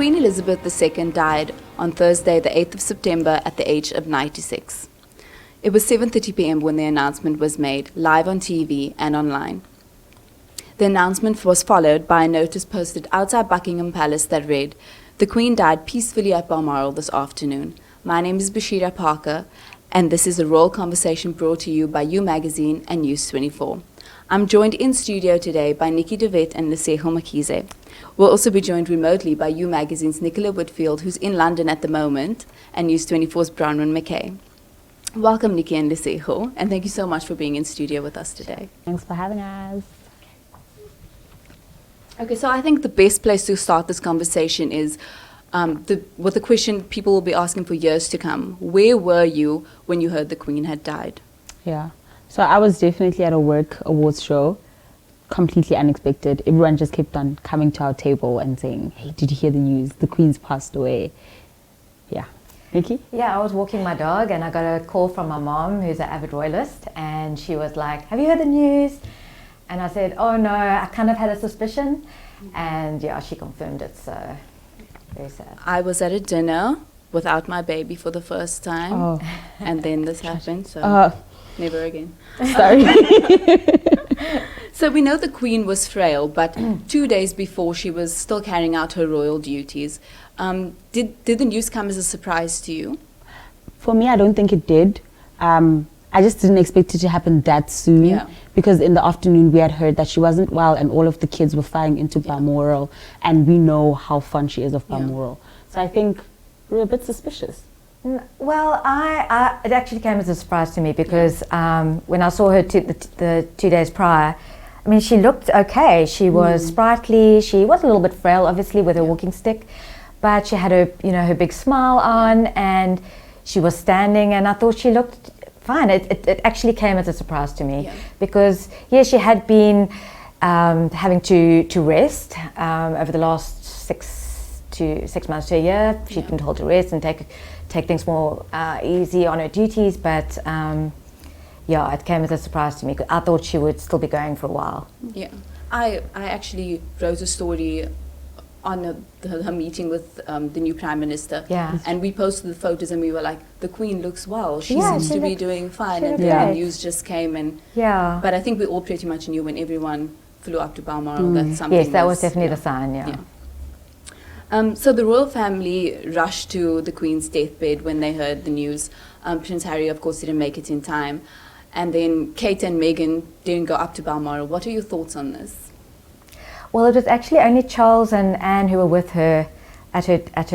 Queen Elizabeth II died on Thursday, the 8th of September, at the age of 96. It was 7:30 p.m. when the announcement was made, live on TV and online. The announcement was followed by a notice posted outside Buckingham Palace that read, "The Queen died peacefully at Balmoral this afternoon. My name is Bashira Parker, and this is a Royal Conversation brought to you by You Magazine and News24. I'm joined in studio today by Nikki DeWet and Leseho Makize. We'll also be joined remotely by You Magazine's Nicola Whitfield, who's in London at the moment, and News24's Bronwyn McKay. Welcome, Nikki and Leseho, and thank you so much for being in studio with us today. Thanks for having us. Okay, so I think the best place to start this conversation is with the question people will be asking for years to come. Where were you when you heard the Queen had died? Yeah, so I was definitely at a work awards show, completely unexpected. Everyone just kept on coming to our table and saying, "Hey, did you hear the news? The Queen's passed away." Yeah. Nikki? Yeah, I was walking my dog and I got a call from my mom, who's an avid royalist, and she was like, "Have you heard the news?" And I said, "Oh no, I kind of had a suspicion." And yeah, she confirmed it, so very sad. I was at a dinner without my baby for the first time, and then this happened, so never again. Sorry. So we know the Queen was frail, but 2 days before she was still carrying out her royal duties. Did the news come as a surprise to you? For me, I don't think it did. I just didn't expect it to happen that soon, because in the afternoon we had heard that she wasn't well and all of the kids were flying into Balmoral, and we know how fond she is of Balmoral. So I think we were a bit suspicious. Well, it actually came as a surprise to me because when I saw her the 2 days prior, I mean, she looked okay. She was sprightly. She was a little bit frail, obviously, with her walking stick, but she had her big smile on, and she was standing, and I thought she looked fine. It actually came as a surprise to me because, she had been having to rest over the last 6 months to a year. She'd been told to rest and take things more easy on her duties, but it came as a surprise to me. I thought she would still be going for a while. Yeah, I actually wrote a story on her meeting with the new Prime Minister. Yeah. And we posted the photos and we were like, the Queen looks well. She seems to be doing fine. And then the news just came and but I think we all pretty much knew when everyone flew up to Balmoral that something Yes, that was definitely the sign, so the royal family rushed to the Queen's deathbed when they heard the news. Prince Harry, of course, didn't make it in time. And then Kate and Meghan didn't go up to Balmoral. What are your thoughts on this? Well, it was actually only Charles and Anne who were with her at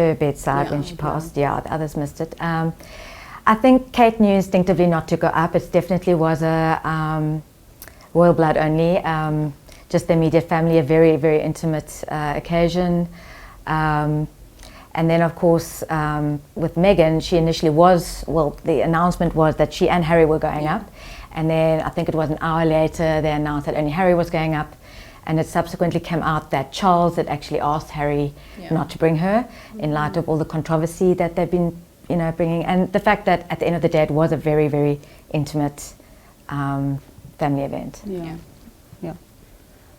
her bedside when she passed. Yeah, the others missed it. I think Kate knew instinctively not to go up. It definitely was a royal blood only. Just the immediate family, a very, very intimate occasion. And then, of course, with Meghan, she initially the announcement was that she and Harry were going up. And then I think it was an hour later, they announced that only Harry was going up. And it subsequently came out that Charles had actually asked Harry not to bring her in light of all the controversy that they've been, bringing. And the fact that at the end of the day, it was a very, very intimate family event.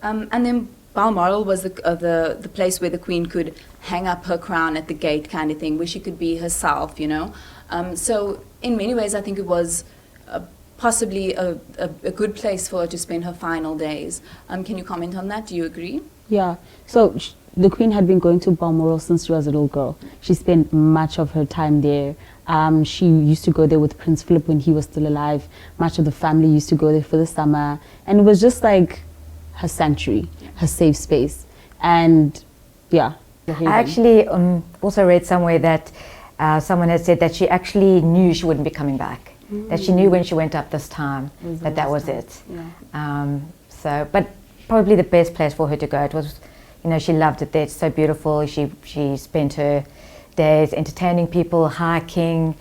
And then Balmoral was the place where the Queen could hang up her crown at the gate kind of thing, where she could be herself, So in many ways, I think it was possibly a good place for her to spend her final days. Can you comment on that? Do you agree? Yeah. So the Queen had been going to Balmoral since she was a little girl. She spent much of her time there. She used to go there with Prince Philip when he was still alive. Much of the family used to go there for the summer. And it was just like her sanctuary, her safe space. And I actually also read somewhere that someone had said that she actually knew she wouldn't be coming back. That she knew when she went up this time that was it. But probably the best place for her to go. It was, she loved it there. It's so beautiful. She spent her days entertaining people, hiking,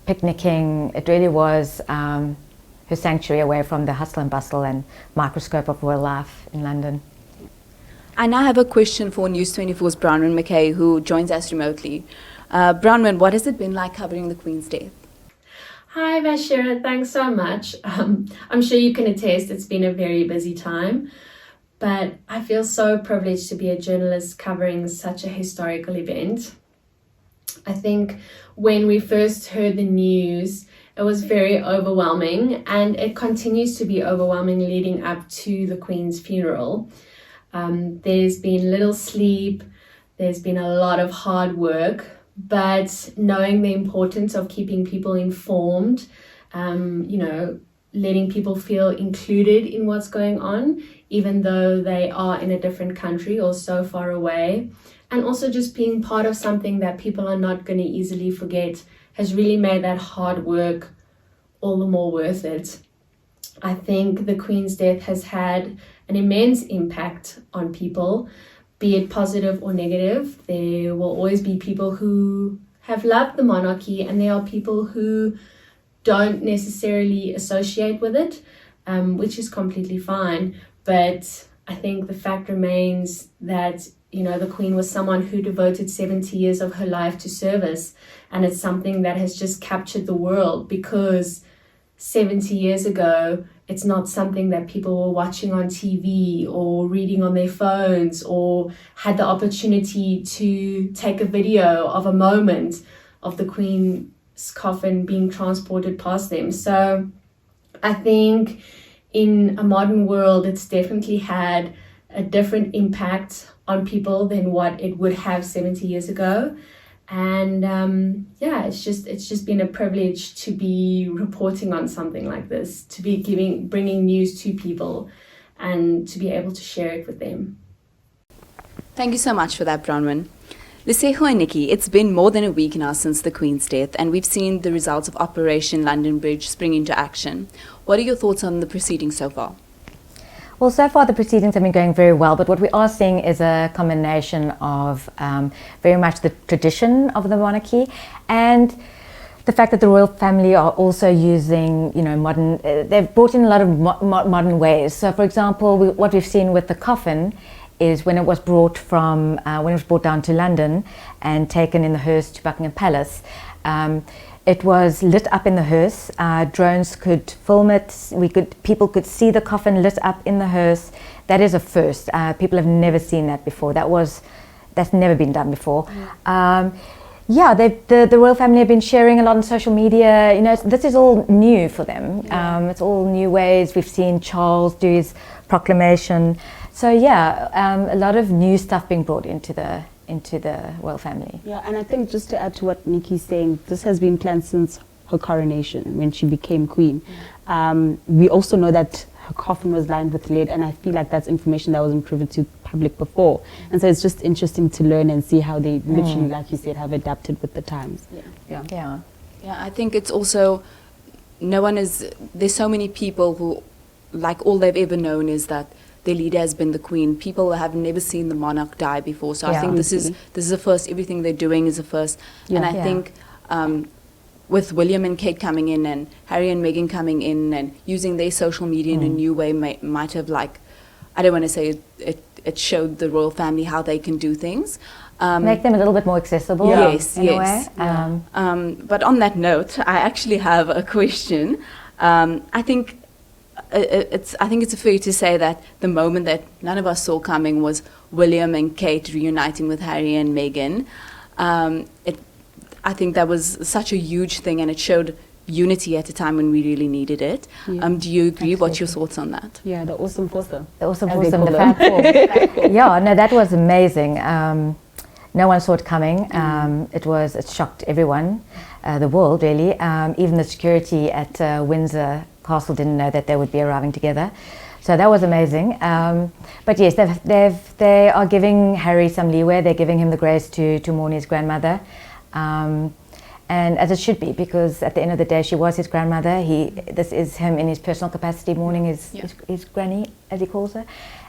picnicking. It really was her sanctuary away from the hustle and bustle and microscope of royal life in London. I now have a question for News24's Bronwyn McKay, who joins us remotely. Bronwyn, what has it been like covering the Queen's death? Hi, Bashira. Thanks so much. I'm sure you can attest it's been a very busy time. but I feel so privileged to be a journalist covering such a historical event. I think when we first heard the news, it was very overwhelming, and it continues to be overwhelming leading up to the Queen's funeral. There's been little sleep, there's been a lot of hard work, but knowing the importance of keeping people informed, letting people feel included in what's going on, even though they are in a different country or so far away, and also just being part of something that people are not going to easily forget, has really made that hard work all the more worth it. I think the Queen's death has had an immense impact on people, be it positive or negative. There will always be people who have loved the monarchy, and there are people who don't necessarily associate with it, which is completely fine. But I think the fact remains that, the Queen was someone who devoted 70 years of her life to service, and it's something that has just captured the world, because 70 years ago, it's not something that people were watching on TV or reading on their phones, or had the opportunity to take a video of a moment of the Queen's coffin being transported past them. So I think in a modern world, it's definitely had a different impact on people than what it would have 70 years ago. And it's just been a privilege to be reporting on something like this, to be bringing news to people, and to be able to share it with them. Thank you so much for that, Bronwyn. Lesego and Nikki, it's been more than a week now since the Queen's death, and we've seen the results of Operation London Bridge spring into action. What are your thoughts on the proceedings so far? Well, so far the proceedings have been going very well, but what we are seeing is a combination of very much the tradition of the monarchy and the fact that the royal family are also using, modern, they've brought in a lot of modern ways. So, for example, what we've seen with the coffin is when it was brought down to London and taken in the hearse to Buckingham Palace, it was lit up in the hearse. Drones could film it. People could see the coffin lit up in the hearse. That is a first. People have never seen that before. That's never been done before. The royal family have been sharing a lot on social media. This is all new for them. It's all new ways. We've seen Charles do his proclamation. So a lot of new stuff being brought into the royal family. Yeah, and I think just to add to what Nikki's saying, this has been planned since her coronation, when she became queen. We also know that her coffin was lined with lead, and I feel like that's information that wasn't proven to public before. And so it's just interesting to learn and see how they literally, like you said, have adapted with the times. Yeah, I think it's also, there's so many people who, like, all they've ever known is that their leader has been the Queen. People have never seen the monarch die before. So I think this is a first. Everything they're doing is a first. And I think with William and Kate coming in, and Harry and Meghan coming in and using their social media in a new way might have, I don't want to say it showed the royal family how they can do things. Make them a little bit more accessible. Yes. A way. But on that note, I actually have a question. I think it's fair to say that the moment that none of us saw coming was William and Kate reuniting with Harry and Meghan. I think that was such a huge thing, and it showed unity at a time when we really needed it. Do you agree? Absolutely. What's your thoughts on that? Yeah, the awesome foursome. The fat four. That was amazing. No one saw it coming. It shocked everyone, the world really. Even the security at Windsor Castle didn't know that they would be arriving together. So that was amazing. But yes, they are giving Harry some leeway. They're giving him the grace to mourn his grandmother. And as it should be, because at the end of the day, she was his grandmother. This is him in his personal capacity mourning his granny, as he calls her.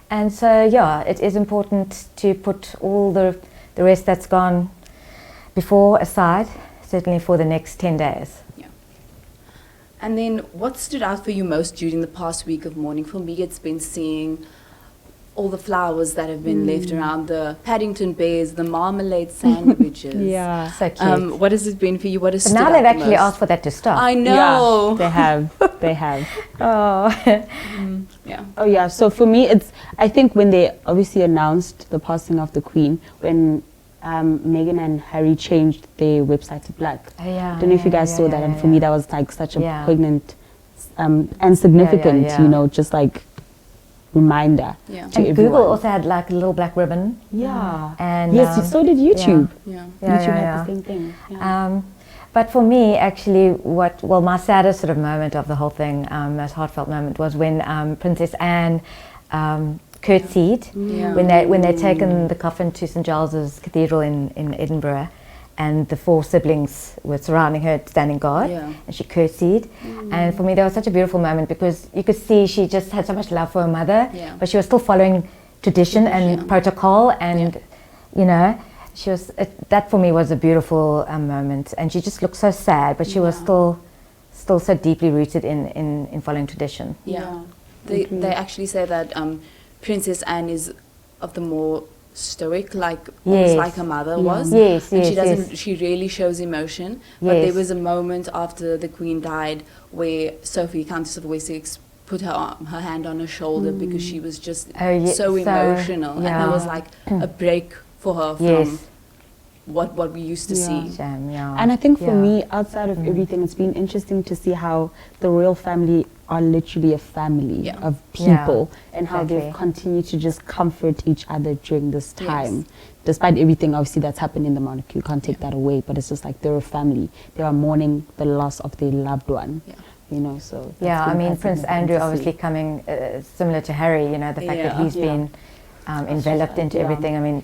And so, it is important to put all the rest that's gone before aside, certainly for the next 10 days. And then what stood out for you most during the past week of mourning? For me, it's been seeing all the flowers that have been left around, the Paddington bears, the marmalade sandwiches. So cute. What has it been for you? What has now they've actually asked for that to stop. I know. Yeah, they have. They have. Oh. Yeah. Oh yeah. So for me, I think when they obviously announced the passing of the Queen, when Meghan and Harry changed their website to black. Oh, yeah, I don't know if you guys yeah, saw yeah, that, yeah, and for yeah. me that was like such a Yeah. poignant and significant, yeah. you know, just like reminder Yeah. to And everyone. Google also had like a little black ribbon. Yeah. And Yes, so did YouTube. Yeah. YouTube had the same thing. Yeah. But for me, actually, my saddest sort of moment of the whole thing, most heartfelt moment, was when Princess Anne curtsied Yeah. when they'd taken the coffin to St Giles's Cathedral in Edinburgh, and the 4 siblings were surrounding her, standing guard, Yeah. and she curtsied. And for me, that was such a beautiful moment because you could see she just had so much love for her mother, Yeah. but she was still following tradition and protocol, and you know. She was that for me was a beautiful moment, and she just looked so sad, but she was still so deeply rooted in following tradition. Yeah. They actually say that Princess Anne is of the more stoic, like almost Yes. like her mother was. Yes, And yes, she doesn't. yes. She really shows emotion. But Yes. there was a moment after the Queen died where Sophie, Countess of Wessex, put her hand on her shoulder because she was just so emotional, and it was like a break for her from Yes. what we used to see. Shame, yeah. And I think for Yeah. me, outside of everything, it's been interesting to see how the royal family are literally a family Yeah. of Yeah, people, and how they've exactly. continued to just comfort each other during this Yes. time. Despite everything, obviously, that's happened in the monarchy. You can't take that away, but it's just like they're a family. They are mourning the loss of their loved one. Yeah. You know, so that's Yeah, I been mean, quite Prince significant Andrew to see. obviously coming similar to Harry, you know, the fact that Yeah. he's been enveloped into Yeah. everything. I mean,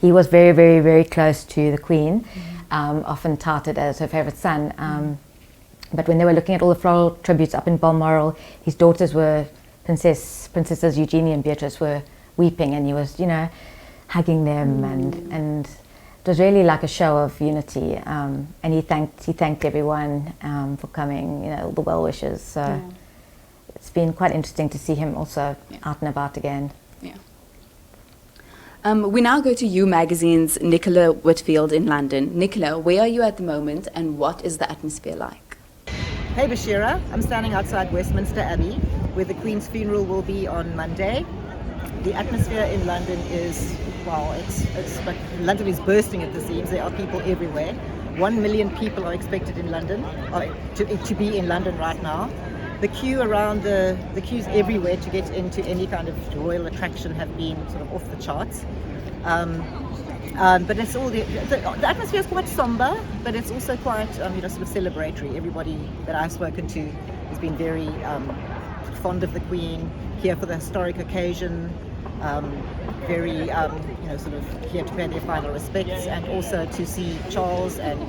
he was very, very, very close to the Queen, often touted as her favourite son. But when they were looking at all the floral tributes up in Balmoral, his daughters were, Princesses Eugenie and Beatrice were weeping, and he was, you know, hugging them, and it was really like a show of unity. And he thanked everyone for coming, you know, all the well wishers. So it's been quite interesting to see him also out and about again. Yeah. We now go to You Magazine's Nicola Whitfield in London. Nicola, where are you at the moment, and what is the atmosphere like? Hey Bashira, I'm standing outside Westminster Abbey where the Queen's funeral will be on Monday. The atmosphere in London is, well, it's like London is bursting at the seams. There are people everywhere. 1 million people are expected in London, to be in London right now. The queue around the queues everywhere to get into any kind of royal attraction have been sort of off the charts. But it's all the atmosphere is quite somber, but it's also quite sort of celebratory. Everybody that I've spoken to has been very fond of the Queen, here for the historic occasion, very sort of here to pay their final respects, and also to see Charles and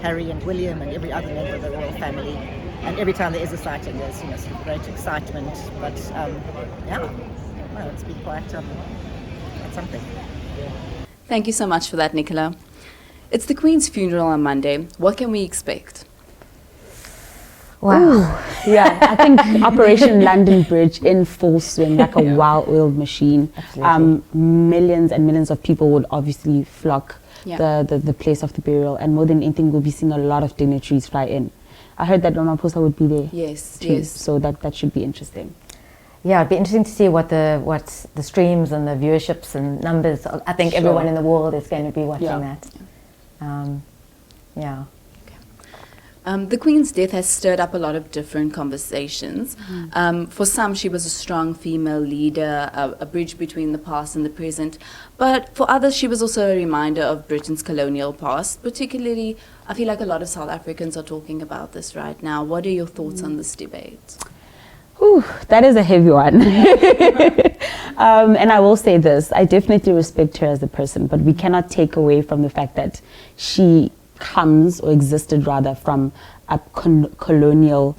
Harry and William and every other member of the royal family. And every time there is a sighting, there's some great excitement. But it's been quite something. Thank you so much for that, Nicola. It's the Queen's funeral on Monday. What can we expect? Wow. Yeah, I think Operation London Bridge in full swing, like a well-oiled machine. Millions and millions of people would obviously flock the place of the burial, and more than anything, we'll be seeing a lot of dignitaries fly in. I heard that Ramaphosa would be there. Yes, too, yes. So that should be interesting. Yeah, it'd be interesting to see what the streams and the viewerships and numbers. I think everyone in the world is going to be watching that. The Queen's death has stirred up a lot of different conversations. For some, she was a strong female leader, a bridge between the past and the present. But for others, she was also a reminder of Britain's colonial past. Particularly, I feel like a lot of South Africans are talking about this right now. What are your thoughts on this debate? Whew, that is a heavy one. And I will say this, I definitely respect her as a person, but we cannot take away from the fact that she comes, or existed rather, from a colonial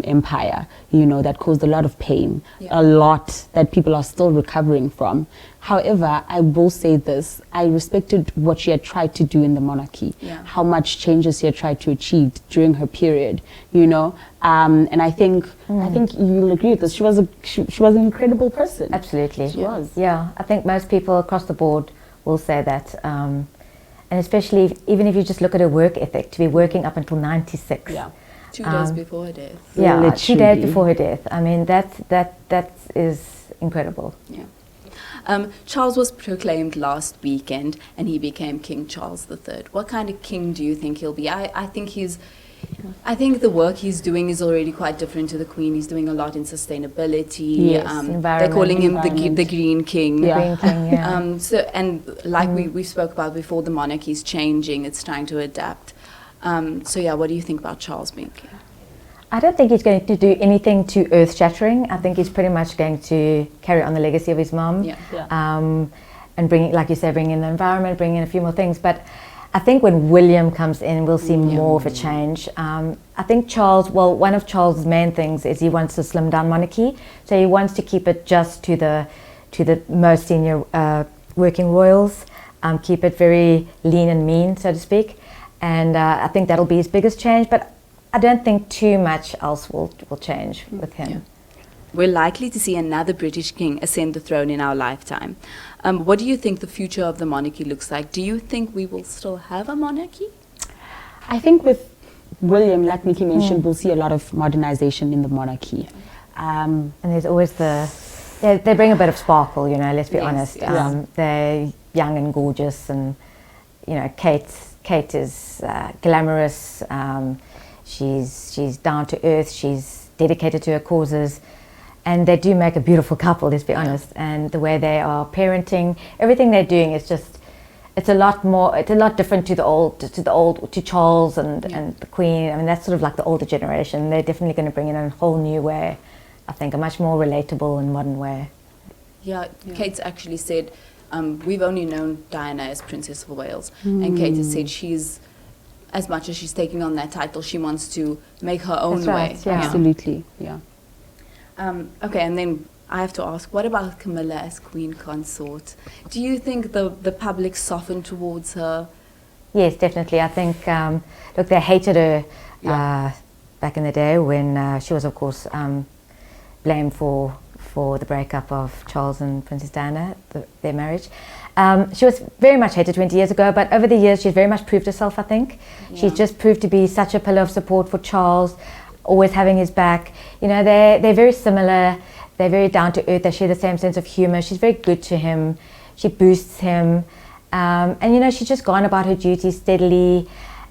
empire, that caused a lot of pain, a lot that people are still recovering from. However, I will say this, I respected what she had tried to do in the monarchy, how much changes she had tried to achieve during her period, and I think you'll agree with this. She was an incredible person. Absolutely. She was. Yeah, I think most people across the board will say that. And especially even if you just look at her work ethic, to be working up until 96. 2 days before her death. Yeah, Literally. 2 days before her death. I mean, that is incredible. Yeah. Charles was proclaimed last weekend, and he became King Charles III. What kind of king do you think he'll be? I think the work he's doing is already quite different to the Queen. He's doing a lot in sustainability. Yes, They're calling him the environment. Green King. Yeah. Green King, yeah. And like we spoke about before, the monarchy is changing. It's trying to adapt. What do you think about Charles being king? I don't think he's going to do anything too earth-shattering. I think he's pretty much going to carry on the legacy of his mum. Yeah. And bring, like you say, bring in the environment, bring in a few more things. But I think when William comes in, we'll see more of a change. I think Charles, well, one of Charles's main things is he wants to slim down monarchy. So he wants to keep it just to the most senior working royals, keep it very lean and mean, so to speak. And I think that'll be his biggest change. But I don't think too much else will change with him. Yeah. We're likely to see another British king ascend the throne in our lifetime. What do you think the future of the monarchy looks like? Do you think we will still have a monarchy? I think with William, like Nikki mentioned, we'll see a lot of modernization in the monarchy. And there's always they bring a bit of sparkle, you know, let's be honest. They're young and gorgeous, and, you know, Kate is glamorous. She's down to earth. She's dedicated to her causes. And they do make a beautiful couple, let's be honest. And the way they are parenting, everything they're doing is just, it's a lot different to Charles and the Queen. I mean, that's sort of like the older generation. They're definitely going to bring in a whole new way, I think, a much more relatable and modern way. Yeah. Kate's actually said, we've only known Diana as Princess of Wales. And Kate has said as much as she's taking on that title, she wants to make her own That's way. right, yeah. Absolutely, yeah. Okay, and then I have to ask, what about Camilla as Queen Consort? Do you think the public softened towards her? Yes, definitely. I think, look, they hated her back in the day when she was, of course, blamed for the breakup of Charles and Princess Diana, their marriage. She was very much hated 20 years ago, but over the years she's very much proved herself, I think. Yeah. She's just proved to be such a pillar of support for Charles, always having his back. You know, they're very similar. They're very down to earth. They share the same sense of humor. She's very good to him. She boosts him. And, you know, she's just gone about her duties steadily.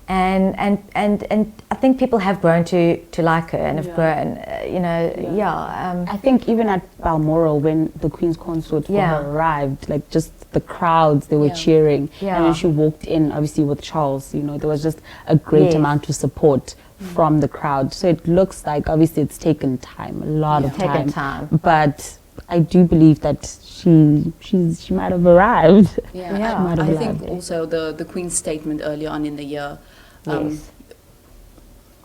And I think people have grown to like her and have grown, I think even at Balmoral, when the Queen's Consort for her arrived, like just the crowds, they were cheering. Yeah. And when she walked in, obviously with Charles, you know, there was just a great amount of support from the crowd. So it looks like, obviously it's taken time, a lot of time. But I do believe that she might have arrived. I think also the Queen's statement earlier on in the year, obviously,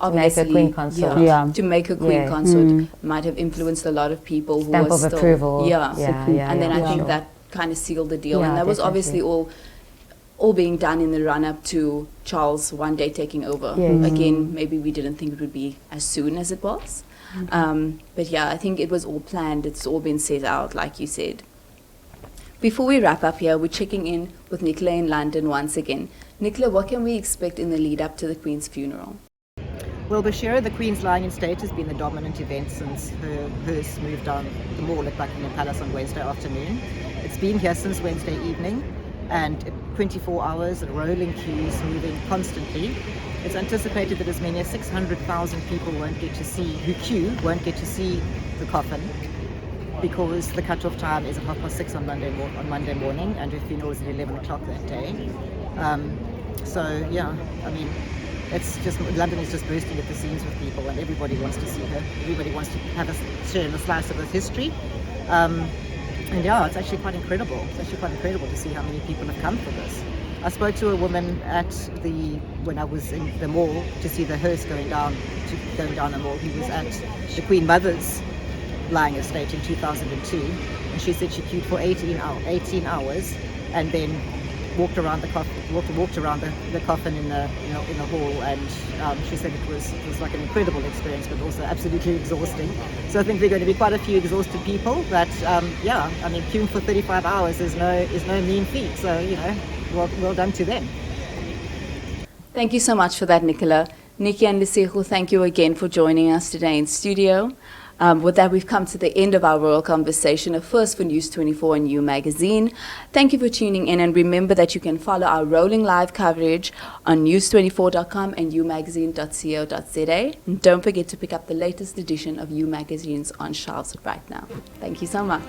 to make her Queen Consort. To make her Queen Consort might have influenced a lot of people Stamp who were of still... approval. And then I think that kind of sealed the deal. And that was obviously all being done in the run-up to Charles one day taking over. Again, maybe we didn't think it would be as soon as it was. But yeah, I think it was all planned. It's all been set out, like you said. Before we wrap up here, we're checking in with Nicola in London once again. Nicola, what can we expect in the lead-up to the Queen's funeral? Well, Bashira, the Queen's lying in state, has been the dominant event since her hearse moved down the mall at Buckingham Palace on Wednesday afternoon. It's been here since Wednesday evening, and 24 hours, rolling queues moving constantly. It's anticipated that as many as 600,000 people won't get to see the coffin, because the cut-off time is at 6:30 on Monday morning, and her funeral is at 11 o'clock that day. It's just, London is just bursting at the seams with people, and everybody wants to see her. Everybody wants to have a share in a slice of this history. It's actually quite incredible. It's actually quite incredible to see how many people have come for this. I spoke to a woman when I was in the mall to see the hearse going down the mall, who was at the Queen Mother's lying estate in 2002, and she said she queued for 18 hours, and then walked around the coffin in the hall, and she said it was like an incredible experience, but also absolutely exhausting. So I think there are going to be quite a few exhausted people. That queuing for 35 hours is no mean feat. So well done to them. Thank you so much for that, Nicola. Nikki and Lesego, thank you again for joining us today in studio. With that, we've come to the end of our royal conversation, a first for News24 and You Magazine. Thank you for tuning in, and remember that you can follow our rolling live coverage on news24.com and umagazine.co.za. And don't forget to pick up the latest edition of You Magazines on shelves right now. Thank you so much.